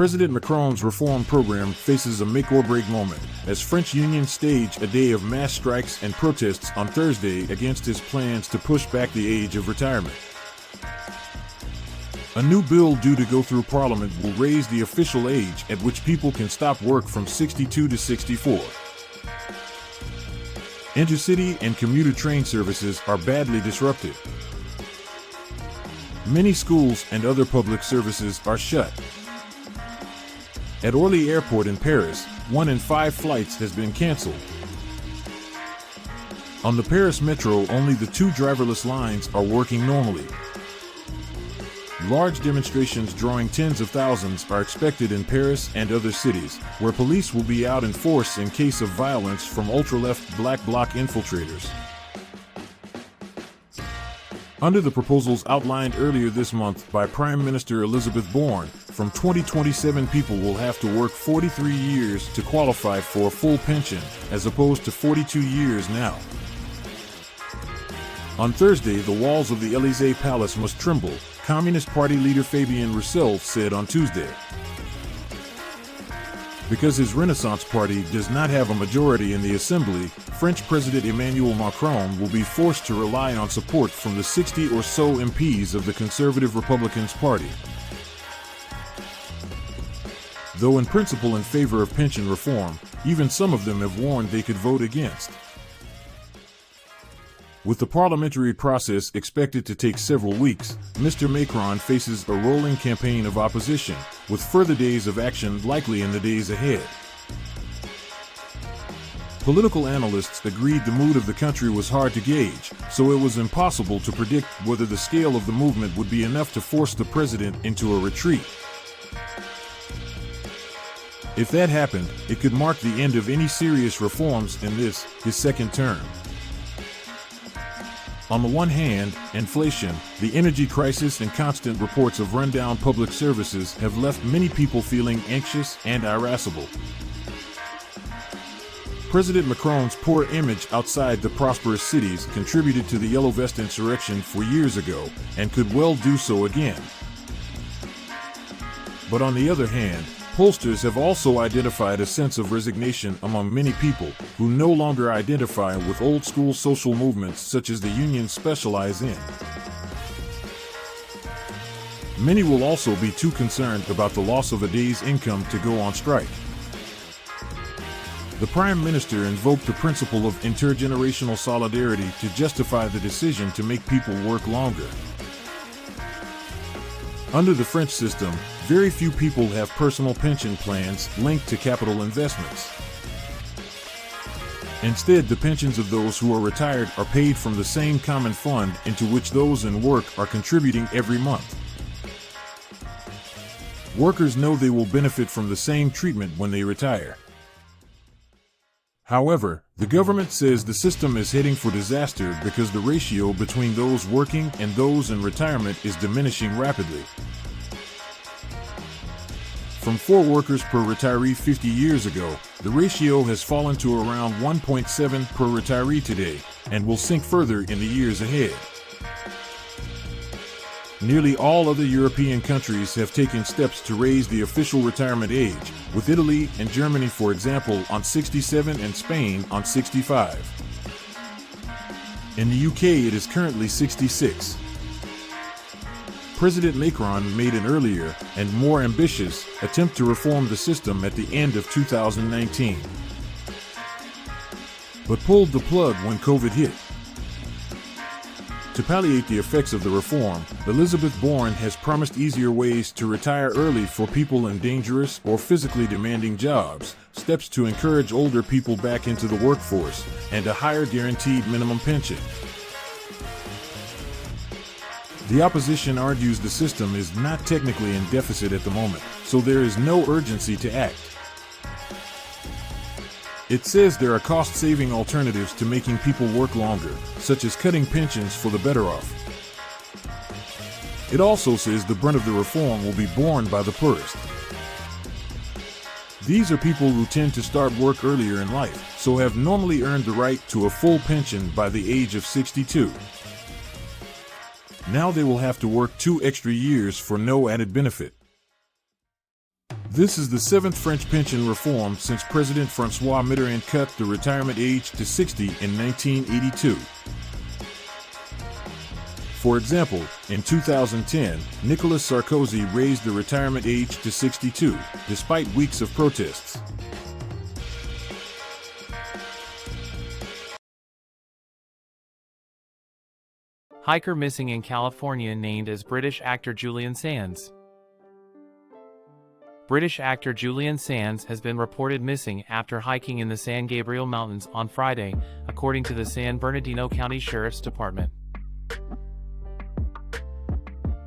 President Macron's reform program faces a make-or-break moment as French unions stage a day of mass strikes and protests on Thursday against his plans to push back the age of retirement. A new bill due to go through Parliament will raise the official age at which people can stop work from 62 to 64. Intercity and commuter train services are badly disrupted. Many schools and other public services are shut. At Orly Airport in Paris, 1 in 5 flights has been cancelled. On the Paris metro, only the 2 driverless lines are working normally. Large demonstrations drawing tens of thousands are expected in Paris and other cities, where police will be out in force in case of violence from ultra-left Black Bloc infiltrators. Under the proposals outlined earlier this month by Prime Minister Elizabeth Borne, from 2027 people will have to work 43 years to qualify for a full pension, as opposed to 42 years now. On Thursday, the walls of the Élysée Palace must tremble, Communist Party leader Fabien Roussel said on Tuesday. Because his Renaissance Party does not have a majority in the Assembly, French President Emmanuel Macron will be forced to rely on support from the 60 or so MPs of the Conservative Republicans Party. Though in principle in favor of pension reform, even some of them have warned they could vote against. With the parliamentary process expected to take several weeks, Mr. Macron faces a rolling campaign of opposition, with further days of action likely in the days ahead. Political analysts agreed the mood of the country was hard to gauge, so it was impossible to predict whether the scale of the movement would be enough to force the president into a retreat. If that happened, it could mark the end of any serious reforms in his second term. On the one hand, inflation, the energy crisis, and constant reports of rundown public services have left many people feeling anxious and irascible. President Macron's poor image outside the prosperous cities contributed to the Yellow Vest insurrection 4 years ago, and could well do so again. But on the other hand, pollsters have also identified a sense of resignation among many people who no longer identify with old-school social movements such as the unions specialize in. Many will also be too concerned about the loss of a day's income to go on strike. The Prime Minister invoked the principle of intergenerational solidarity to justify the decision to make people work longer. Under the French system, very few people have personal pension plans linked to capital investments. Instead, the pensions of those who are retired are paid from the same common fund into which those in work are contributing every month. Workers know they will benefit from the same treatment when they retire. However, the government says the system is heading for disaster because the ratio between those working and those in retirement is diminishing rapidly. From 4 workers per retiree 50 years ago, the ratio has fallen to around 1.7 per retiree today, and will sink further in the years ahead. Nearly all other European countries have taken steps to raise the official retirement age, with Italy and Germany, for example, on 67 and Spain on 65. In the UK, it is currently 66. President Macron made an earlier and more ambitious attempt to reform the system at the end of 2019, but pulled the plug when COVID hit. To palliate the effects of the reform, Elizabeth Borne has promised easier ways to retire early for people in dangerous or physically demanding jobs, steps to encourage older people back into the workforce, and a higher guaranteed minimum pension. The opposition argues the system is not technically in deficit at the moment, so there is no urgency to act. It says there are cost-saving alternatives to making people work longer, such as cutting pensions for the better off. It also says the brunt of the reform will be borne by the poorest. These are people who tend to start work earlier in life, so have normally earned the right to a full pension by the age of 62. Now they will have to work 2 extra years for no added benefit. This is the seventh French pension reform since President François Mitterrand cut the retirement age to 60 in 1982. For example, in 2010, Nicolas Sarkozy raised the retirement age to 62, despite weeks of protests. Hiker missing in California named as British actor Julian Sands. British actor Julian Sands has been reported missing after hiking in the San Gabriel Mountains on Friday, according to the San Bernardino County Sheriff's Department.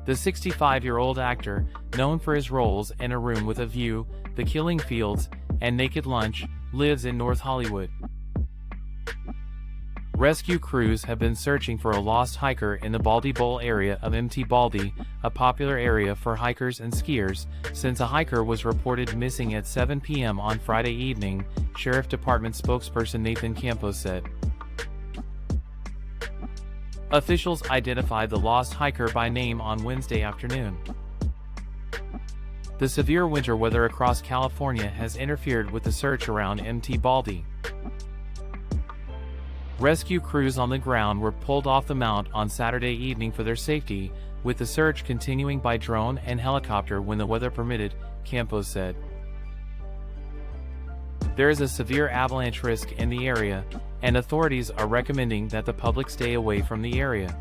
The 65-year-old actor, known for his roles in A Room with a View, The Killing Fields, and Naked Lunch, lives in North Hollywood. Rescue crews have been searching for a lost hiker in the Baldy Bowl area of Mt. Baldy, a popular area for hikers and skiers, since a hiker was reported missing at 7 p.m. on Friday evening, Sheriff Department spokesperson Nathan Campos said. Officials identified the lost hiker by name on Wednesday afternoon. The severe winter weather across California has interfered with the search around Mt. Baldy. Rescue crews on the ground were pulled off the mount on Saturday evening for their safety, with the search continuing by drone and helicopter when the weather permitted, Campos said. There is a severe avalanche risk in the area, and authorities are recommending that the public stay away from the area.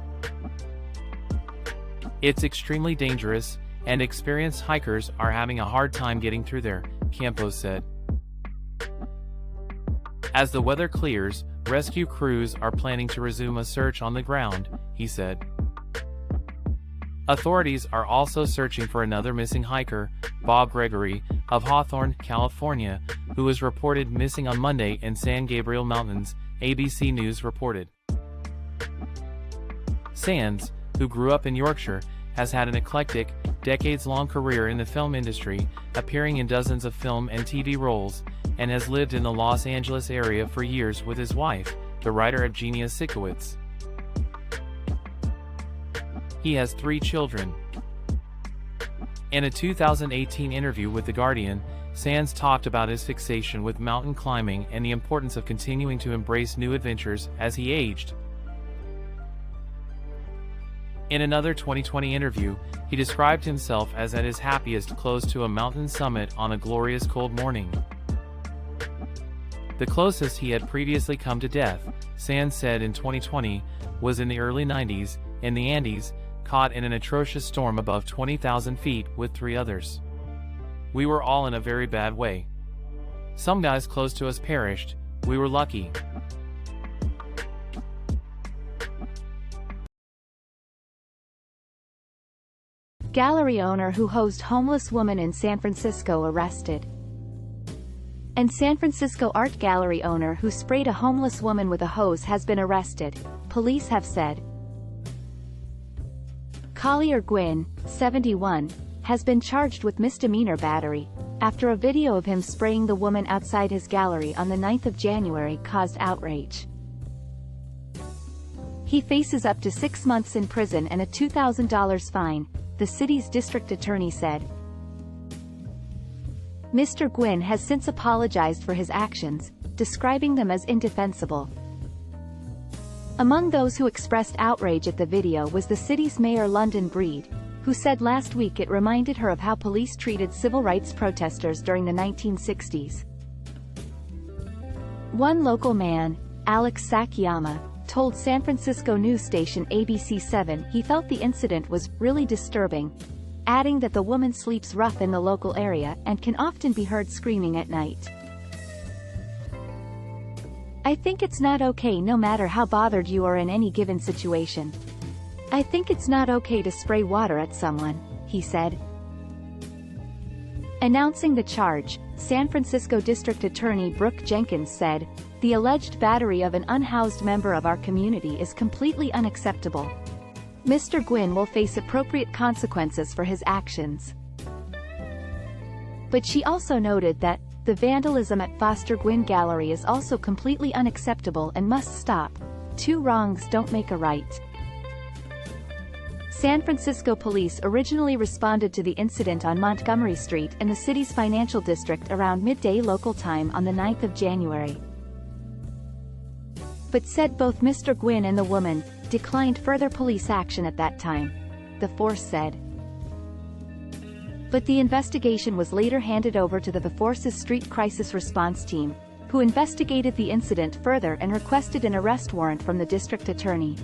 It's extremely dangerous, and experienced hikers are having a hard time getting through there, Campos said. As the weather clears, rescue crews are planning to resume a search on the ground, he said. Authorities are also searching for another missing hiker, Bob Gregory, of Hawthorne, California, who was reported missing on Monday in San Gabriel Mountains, ABC News reported. Sands, who grew up in Yorkshire, has had an eclectic, decades-long career in the film industry, appearing in dozens of film and TV roles, and has lived in the Los Angeles area for years with his wife, the writer Evgenia Sikowitz. He has 3 children. In a 2018 interview with The Guardian, Sands talked about his fixation with mountain climbing and the importance of continuing to embrace new adventures as he aged. In another 2020 interview, he described himself as at his happiest close to a mountain summit on a glorious cold morning. The closest he had previously come to death, Sands said in 2020, was in the early 90s, in the Andes, caught in an atrocious storm above 20,000 feet with 3 others. We were all in a very bad way. Some guys close to us perished. We were lucky. Gallery owner who hosed homeless woman in San Francisco arrested. And San Francisco art gallery owner who sprayed a homeless woman with a hose has been arrested, police have said. Collier Gwin, 71, has been charged with misdemeanor battery, after a video of him spraying the woman outside his gallery on the 9th of January caused outrage. He faces up to 6 months in prison and a $2,000 fine, the city's district attorney said. Mr. Gwin has since apologized for his actions, describing them as indefensible. Among those who expressed outrage at the video was the city's mayor London Breed, who said last week it reminded her of how police treated civil rights protesters during the 1960s. One local man, Alex Sakiyama, told San Francisco news station ABC7 he felt the incident was really disturbing, adding that the woman sleeps rough in the local area and can often be heard screaming at night. I think it's not okay no matter how bothered you are in any given situation. I think it's not okay to spray water at someone, he said. Announcing the charge, San Francisco District Attorney Brooke Jenkins said, "The alleged battery of an unhoused member of our community is completely unacceptable. Mr. Gwin will face appropriate consequences for his actions." But she also noted that, "The vandalism at Foster Gwin Gallery is also completely unacceptable and must stop. 2 wrongs don't make a right." San Francisco police originally responded to the incident on Montgomery Street in the city's financial district around midday local time on the 9th of January. But said both Mr. Gwin and the woman declined further police action at that time, the force said. But the investigation was later handed over to the force's Street Crisis Response Team, who investigated the incident further and requested an arrest warrant from the district attorney.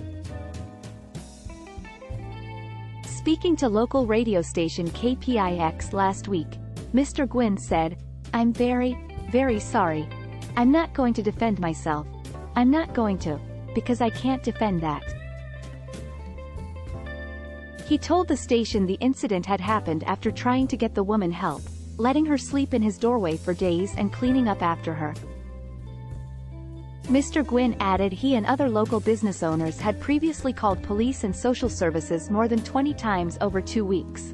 Speaking to local radio station KPIX last week, Mr. Gwin said, "I'm very, very sorry. I'm not going to defend myself. I'm not going to, because I can't defend that." He told the station the incident had happened after trying to get the woman help, letting her sleep in his doorway for days and cleaning up after her. Mr. Gwin added he and other local business owners had previously called police and social services more than 20 times over 2 weeks.